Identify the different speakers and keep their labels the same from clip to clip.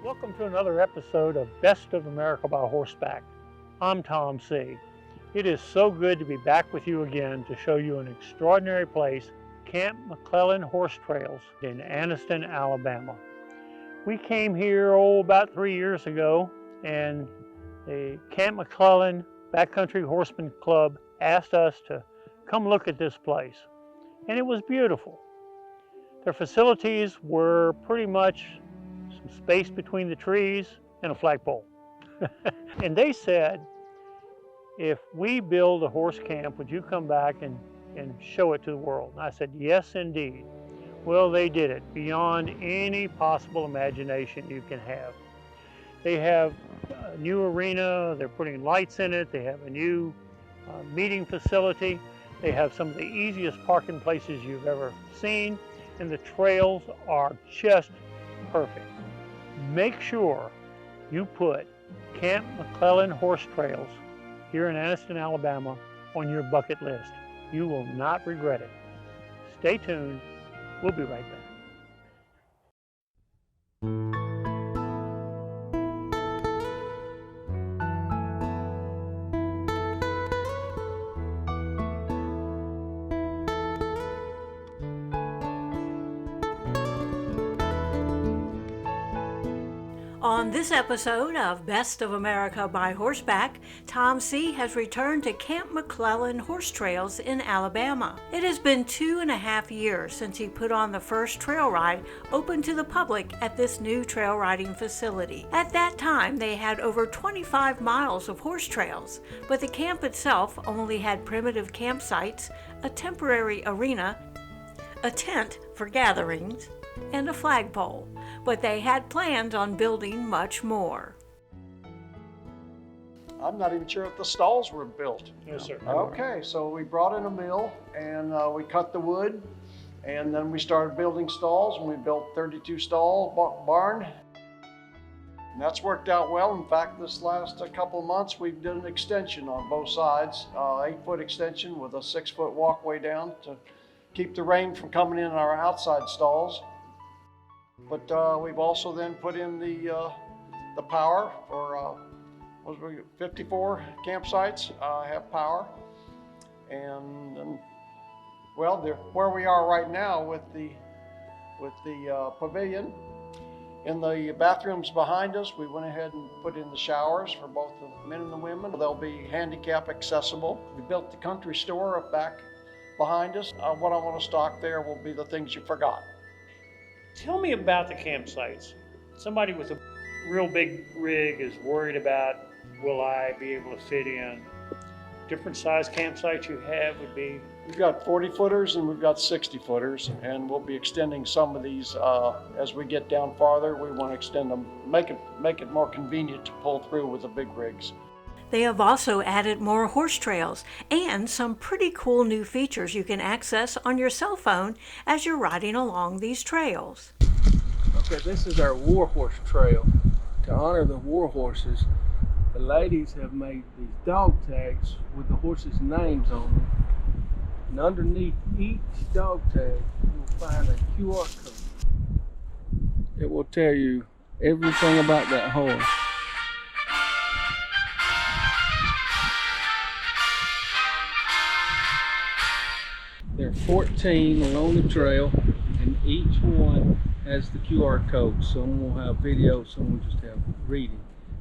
Speaker 1: Welcome to another episode of Best of America by Horseback. I'm Tom C. It is so good to be back with you again to show you an extraordinary place, Camp McClellan Horse Trails in Anniston, Alabama. We came here about 3 years ago, and the Camp McClellan Backcountry Horseman Club asked us to come look at this place, and it was beautiful. Their facilities were pretty much some space between the trees and a flagpole. And they said, if we build a horse camp, would you come back and show it to the world? And I said, yes, indeed. Well, they did it beyond any possible imagination you can have. They have a new arena, they're putting lights in it, they have a new meeting facility, they have some of the easiest parking places you've ever seen, and the trails are just perfect. Make sure you put Camp McClellan Horse Trails here in Anniston, Alabama on your bucket list. You will not regret it. Stay tuned. We'll be right back.
Speaker 2: On this episode of Best of America by Horseback, Tom C. has returned to Camp McClellan Horse Trails in Alabama. It has been 2.5 years since he put on the first trail ride open to the public at this new trail riding facility. At that time, they had over 25 miles of horse trails, but the camp itself only had primitive campsites, a temporary arena, a tent for gatherings, and a flagpole, but they had plans on building much more.
Speaker 3: I'm not even sure if the stalls were built.
Speaker 1: Yes, sir.
Speaker 3: Okay, so we brought in a mill and we cut the wood, and then we started building stalls, and we built 32 stall barn. And that's worked out well. In fact, this last couple of months, we've done an extension on both sides, 8-foot extension with a 6-foot walkway down to keep the rain from coming in our outside stalls. But we've also then put in the power for 54 campsites have power, and well, where we are right now with the pavilion. In the bathrooms behind us, we went ahead and put in the showers for both the men and the women. They'll be handicap accessible. We built the country store up back behind us. What I want to stock there will be the things you forgot.
Speaker 1: Tell me about the campsites. Somebody with a real big rig is worried about, will I be able to fit in? Different size campsites you have would be?
Speaker 3: We've got 40-footers and we've got 60-footers, and we'll be extending some of these as we get down farther. We want to extend them, make it more convenient to pull through with the big rigs.
Speaker 2: They have also added more horse trails and some pretty cool new features you can access on your cell phone as you're riding along these trails.
Speaker 4: Okay, this is our war horse trail. To honor the war horses, the ladies have made these dog tags with the horses' names on them. And underneath each dog tag, you'll find a QR code. It will tell you everything about that horse. There are 14 along the trail, and each one has the QR code. Some will have video, some will just have reading.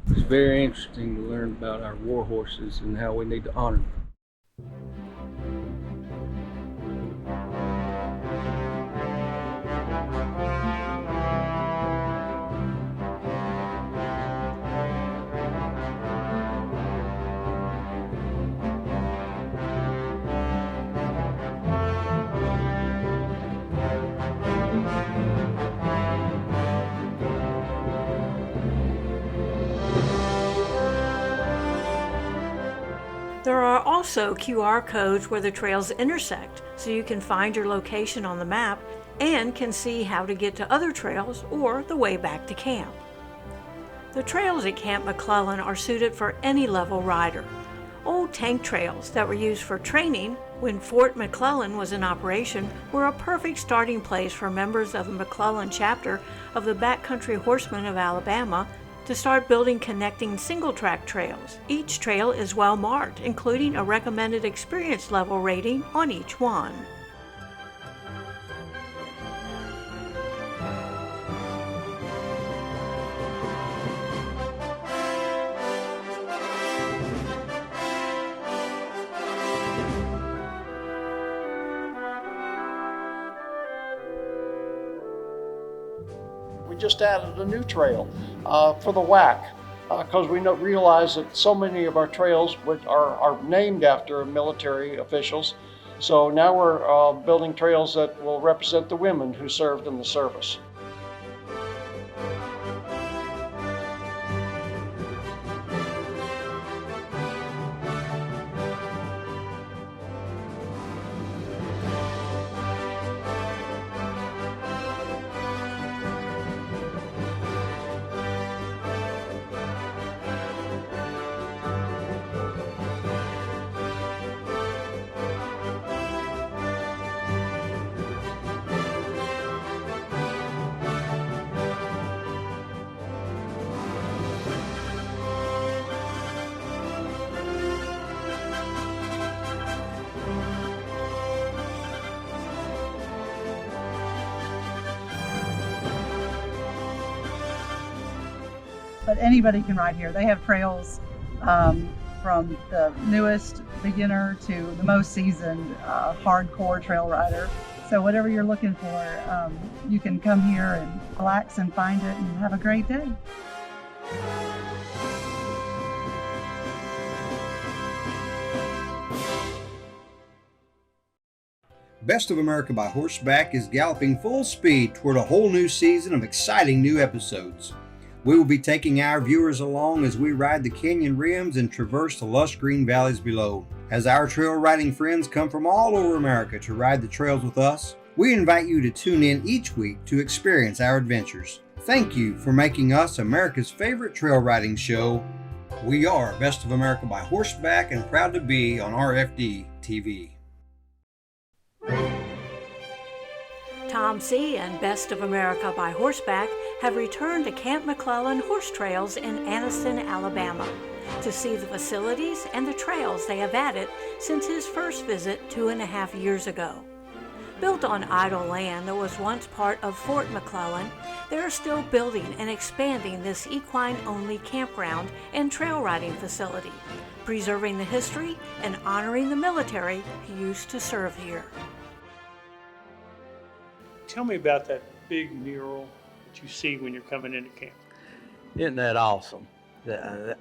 Speaker 4: It's very interesting to learn about our war horses and how we need to honor them.
Speaker 2: There are also QR codes where the trails intersect, so you can find your location on the map and can see how to get to other trails or the way back to camp. The trails at Camp McClellan are suited for any level rider. Old tank trails that were used for training when Fort McClellan was in operation were a perfect starting place for members of the McClellan chapter of the Backcountry Horsemen of Alabama to start building connecting single-track trails. Each trail is well marked, including a recommended experience level rating on each one.
Speaker 3: We just added a new trail for the WAC because we realize that so many of our trails are named after military officials. So now we're building trails that will represent the women who served in the service.
Speaker 5: But anybody can ride here. They have trails from the newest beginner to the most seasoned hardcore trail rider. So whatever you're looking for, you can come here and relax and find it and have a great day.
Speaker 6: Best of America by Horseback is galloping full speed toward a whole new season of exciting new episodes. We will be taking our viewers along as we ride the canyon rims and traverse the lush green valleys below. As our trail riding friends come from all over America to ride the trails with us, we invite you to tune in each week to experience our adventures. Thank you for making us America's favorite trail riding show. We are Best of America by Horseback and proud to be on RFD TV.
Speaker 2: Tom C. and Best of America by Horseback have returned to Camp McClellan Horse Trails in Anniston, Alabama, to see the facilities and the trails they have added since his first visit 2.5 years ago. Built on idle land that was once part of Fort McClellan, they are still building and expanding this equine-only campground and trail riding facility, preserving the history and honoring the military who used to serve here.
Speaker 1: Tell me about that big mural that you see when you're coming into camp.
Speaker 7: Isn't that awesome?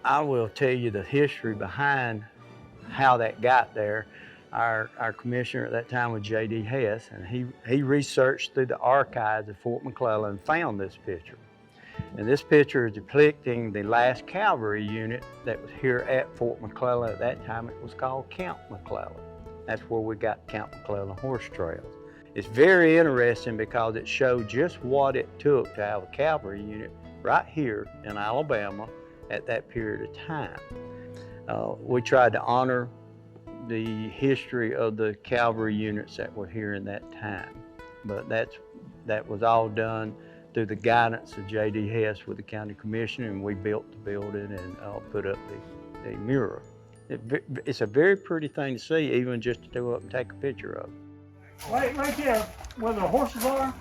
Speaker 7: I will tell you the history behind how that got there. Our commissioner at that time was J.D. Hess, and he researched through the archives of Fort McClellan and found this picture. And this picture is depicting the last cavalry unit that was here at Fort McClellan. At that time it was called Camp McClellan. That's where we got Camp McClellan Horse Trails. It's very interesting because it showed just what it took to have a cavalry unit right here in Alabama at that period of time. We tried to honor the history of the cavalry units that were here in that time, but that was all done through the guidance of J.D. Hess with the county commissioner, and we built the building and put up the mural. It's a very pretty thing to see, even just to go up and take a picture of.
Speaker 1: Right there, where the horses are.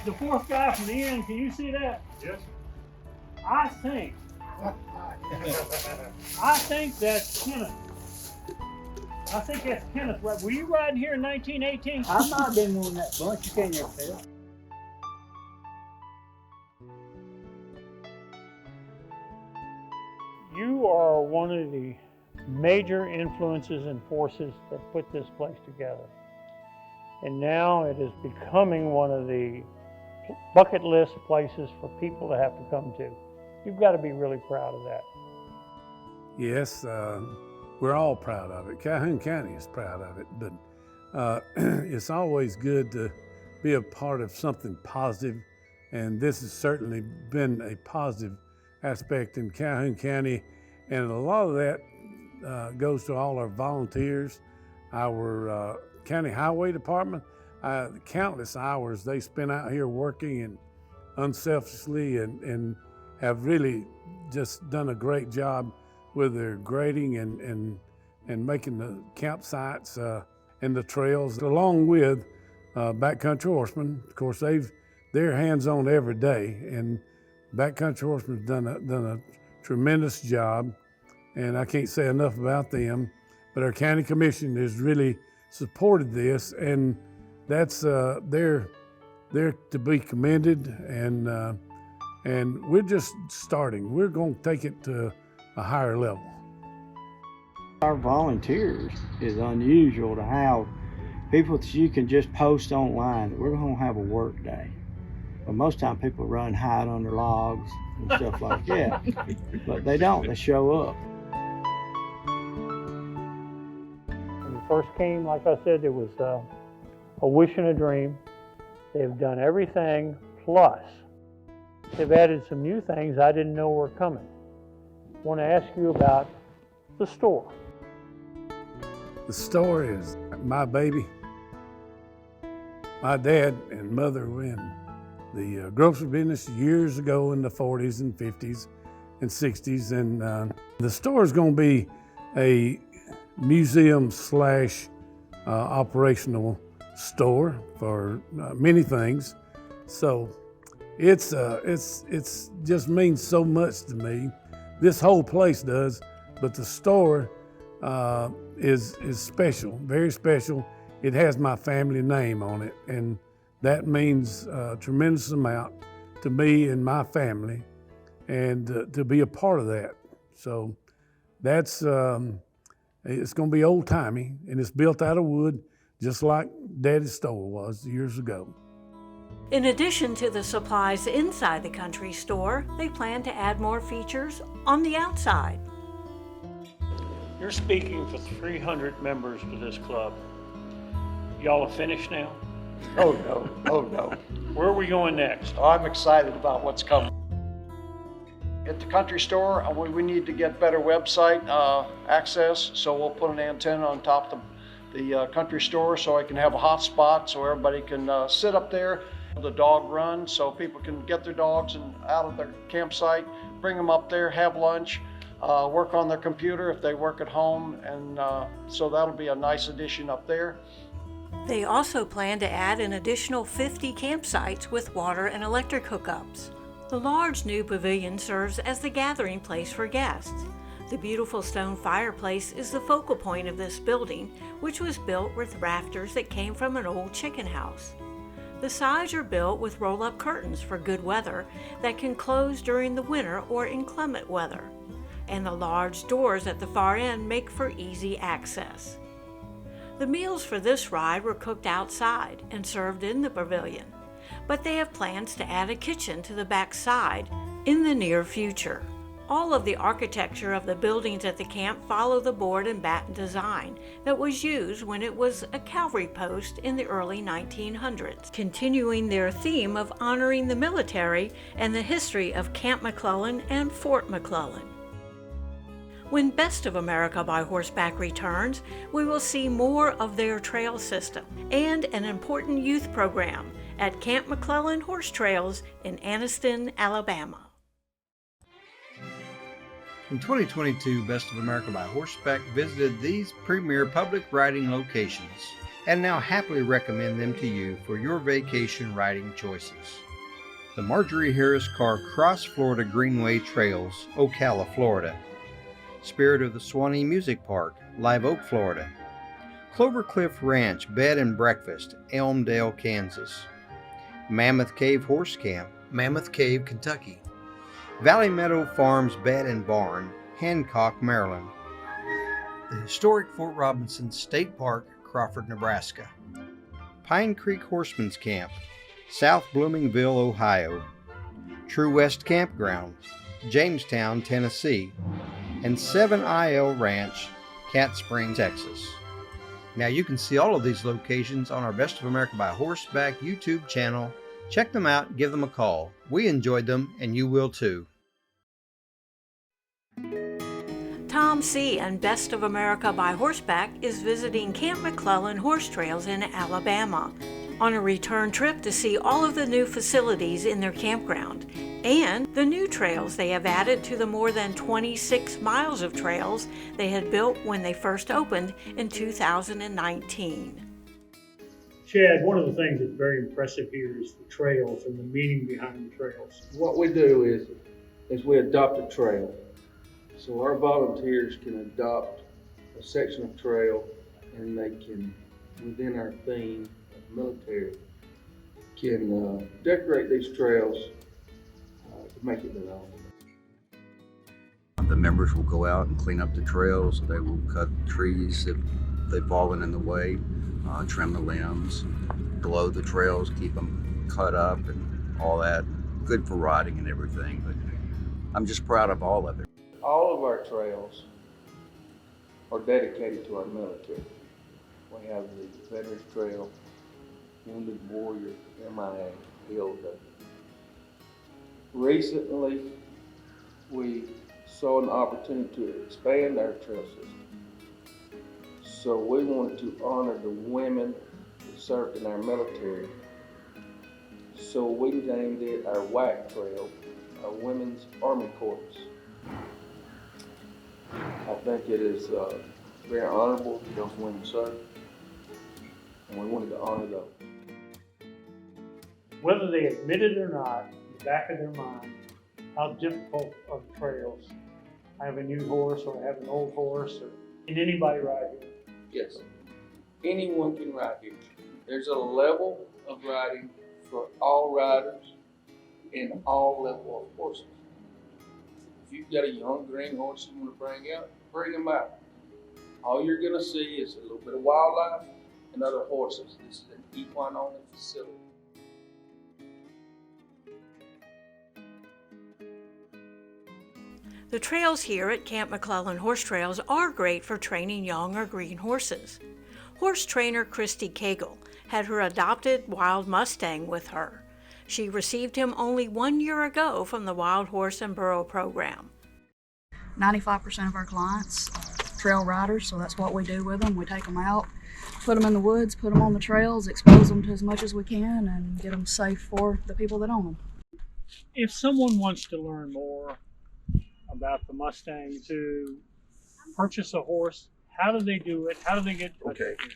Speaker 1: The fourth guy from the end, can you see that? Yes. I think that's Kenneth. I think that's Kenneth. Were you riding here in 1918?
Speaker 8: I might have been on that bunch. You can't never tell.
Speaker 1: You are one of the major influences and forces that put this place together. And now it is becoming one of the bucket list places for people to have to come to. You've got to be really proud of that.
Speaker 9: Yes, we're all proud of it. Calhoun County is proud of it, but it's always good to be a part of something positive, and this has certainly been a positive aspect in Calhoun County, and a lot of that goes to all our volunteers, our county highway department. Countless hours they spend out here working and unselfishly and have really just done a great job with their grading and making the campsites and the trails, along with Backcountry Horsemen. Of course, they're hands-on every day, and Backcountry Horsemen's done a tremendous job, and I can't say enough about them. But our county commission has really supported this, and that's they're to be commended, and we're just starting. We're going to take it to a higher level.
Speaker 7: Our volunteers is unusual to have people that you can just post online that we're going to have a work day. But most time people run hide under logs and stuff like that. But they don't, they show up.
Speaker 1: When we first came, like I said, it was a wish and a dream. They've done everything, plus they've added some new things I didn't know were coming. I want to ask you about the store.
Speaker 9: The store is my baby. My dad and mother were in the grocery business years ago in the 40s and 50s and 60s, and the store is going to be a museum / operational store for many things. So it's just means so much to me. This whole place does, but the store is special, very special. It has my family name on it, and that means a tremendous amount to me and my family, and to be a part of that. So that's it's going to be old-timey, and it's built out of wood, just like Daddy's store was years ago.
Speaker 2: In addition to the supplies inside the country store, they plan to add more features on the outside.
Speaker 1: You're speaking for 300 members of this club. Y'all are finished now?
Speaker 3: Oh no, oh no.
Speaker 1: Where are we going next?
Speaker 3: I'm excited about what's coming. At the country store, we need to get better website access, so we'll put an antenna on top of the country store so I can have a hot spot so everybody can sit up there. The dog run, so people can get their dogs and out of their campsite, bring them up there, have lunch, work on their computer if they work at home, and so that'll be a nice addition up there.
Speaker 2: They also plan to add an additional 50 campsites with water and electric hookups. The large new pavilion serves as the gathering place for guests. The beautiful stone fireplace is the focal point of this building, which was built with rafters that came from an old chicken house. The sides are built with roll-up curtains for good weather that can close during the winter or inclement weather. And the large doors at the far end make for easy access. The meals for this ride were cooked outside and served in the pavilion, but they have plans to add a kitchen to the back side in the near future. All of the architecture of the buildings at the camp follow the board and batten design that was used when it was a cavalry post in the early 1900s, continuing their theme of honoring the military and the history of Camp McClellan and Fort McClellan. When Best of America by Horseback returns, we will see more of their trail system and an important youth program at Camp McClellan Horse Trails in Anniston, Alabama.
Speaker 6: In 2022, Best of America by Horseback visited these premier public riding locations and now happily recommend them to you for your vacation riding choices. The Marjorie Harris Carr Cross Florida Greenway Trails, Ocala, Florida. Spirit of the Swanee Music Park, Live Oak, Florida. Clover Cliff Ranch Bed and Breakfast, Elmdale, Kansas. Mammoth Cave Horse Camp, Mammoth Cave, Kentucky. Valley Meadow Farms Bed and Barn, Hancock, Maryland. The historic Fort Robinson State Park, Crawford, Nebraska. Pine Creek Horseman's Camp, South Bloomingville, Ohio. True West Campground, Jamestown, Tennessee. And 7IL Ranch, Cat Springs, Texas. Now you can see all of these locations on our Best of America by Horseback YouTube channel. Check them out, give them a call. We enjoyed them, and you will too.
Speaker 2: Tom Tom C. and Best of America by Horseback is visiting Camp McClellan Horse Trails in Alabama on a return trip to see all of the new facilities in their campground and the new trails they have added to the more than 26 miles of trails they had built when they first opened in 2019.
Speaker 1: Chad, one of the things that's very impressive here is the trails and the meaning behind the trails.
Speaker 4: What we do is we adopt a trail. So our volunteers can adopt a section of trail, and they can, within our theme of military, can decorate these trails to make it their own.
Speaker 10: The members will go out and clean up the trails. They will cut trees if they've fallen in the way, trim the limbs, blow the trails, keep them cut up and all that. Good for riding and everything, but I'm just proud of all of it.
Speaker 4: All of our trails are dedicated to our military. We have the Veterans Trail, Wounded Warrior, MIA, POW. Recently, we saw an opportunity to expand our trail system. So we wanted to honor the women that served in our military. So we named it our WAC Trail, our Women's Army Corps. I think it is very honorable to those women serve, and we wanted to honor those.
Speaker 1: Whether they admit it or not, in the back of their mind, how difficult are the trails. I have a new horse, or I have an old horse, or can anybody ride here?
Speaker 4: Yes, anyone can ride here. There's a level of riding for all riders and all level of horses. If you've got a young green horse you want to bring him out. All you're going to see is a little bit of wildlife and other horses. This is an equine-only facility.
Speaker 2: The trails here at Camp McClellan Horse Trails are great for training young or green horses. Horse trainer Christy Cagle had her adopted wild Mustang with her. She received him only 1 year ago from the Wild Horse and Burro program.
Speaker 11: 95% of our clients are trail riders, so that's what we do with them. We take them out, put them in the woods, put them on the trails, expose them to as much as we can, and get them safe for the people that own them.
Speaker 1: If someone wants to learn more about the Mustang, to purchase a horse, how do they do it? How do they get in touch with you?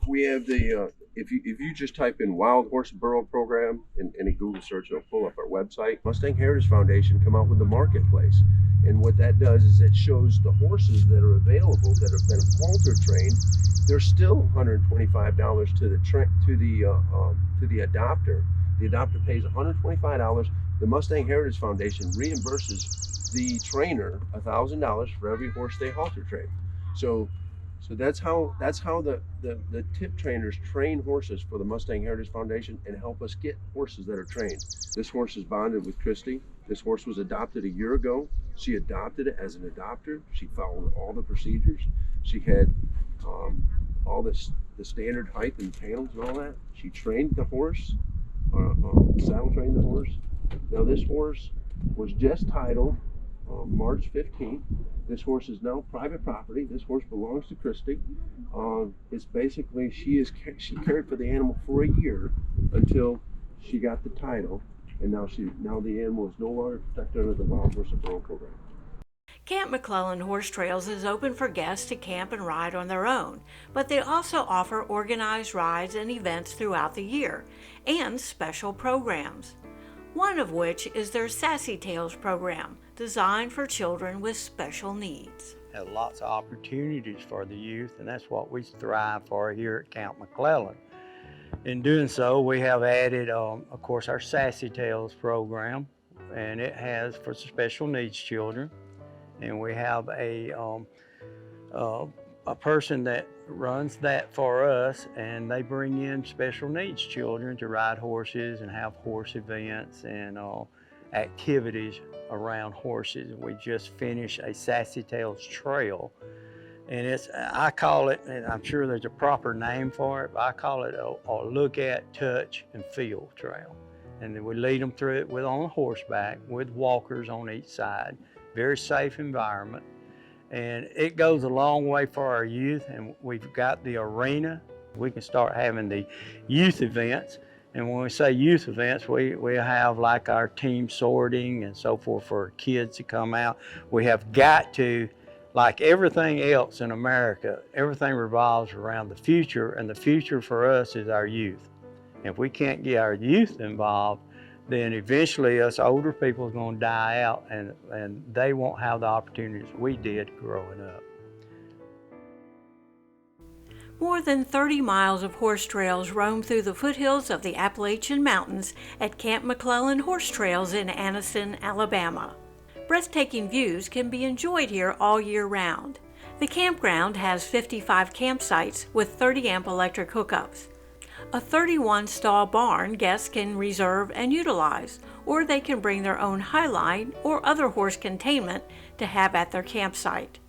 Speaker 12: We have the, if you just type in Wild Horse Burro Program in any Google search, it'll pull up our website. Mustang Heritage Foundation come out with the marketplace. And what that does is it shows the horses that are available that have been halter trained. They're still $125 to the adopter. The adopter pays $125. The Mustang Heritage Foundation reimburses the trainer $1,000 for every horse they halter train. So that's how the tip trainers train horses for the Mustang Heritage Foundation and help us get horses that are trained. This horse is bonded with Christy. This horse was adopted a year ago. She adopted it as an adopter. She followed all the procedures. She had all the standard height and panels and all that. She trained the horse, saddle trained the horse. Now this horse was just titled March 15th. This horse is now private property. This horse belongs to Christy. It's basically she cared for the animal for a year until she got the title, and now the animal is no longer protected under the Wild Horse and Burro program.
Speaker 2: Camp McClellan Horse Trails is open for guests to camp and ride on their own, but they also offer organized rides and events throughout the year, and special programs. One of which is their Sassy Tales program, designed for children with special needs.
Speaker 7: Have lots of opportunities for the youth, and that's what we strive for here at Camp McClellan. In doing so, we have added, of course, our Sassy Tales program, and it has for special needs children. And we have a person that runs that for us, and they bring in special needs children to ride horses and have horse events and activities around horses. We just finished a Sassy Tales Trail, and I call it, and I'm sure there's a proper name for it, but I call it a look at, touch, and feel trail. And then we lead them through it on horseback with walkers on each side. Very safe environment. And it goes a long way for our youth, and we've got the arena. We can start having the youth events. And when we say youth events, we have like our team sorting and so forth for kids to come out. We have got to, like everything else in America, everything revolves around the future, and the future for us is our youth. If we can't get our youth involved, then eventually us older people are going to die out, and they won't have the opportunities we did growing up.
Speaker 2: More than 30 miles of horse trails roam through the foothills of the Appalachian Mountains at Camp McClellan Horse Trails in Anniston, Alabama. Breathtaking views can be enjoyed here all year round. The campground has 55 campsites with 30 amp electric hookups. A 31-stall barn guests can reserve and utilize, or they can bring their own highline or other horse containment to have at their campsite.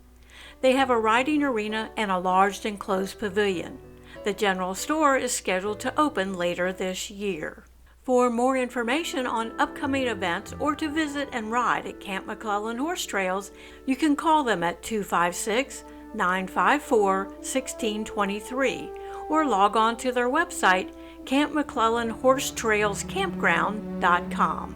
Speaker 2: They have a riding arena and a large enclosed pavilion. The general store is scheduled to open later this year. For more information on upcoming events or to visit and ride at Camp McClellan Horse Trails, you can call them at 256-954-1623 or log on to their website, campmcclellanhorsetrailscampground.com.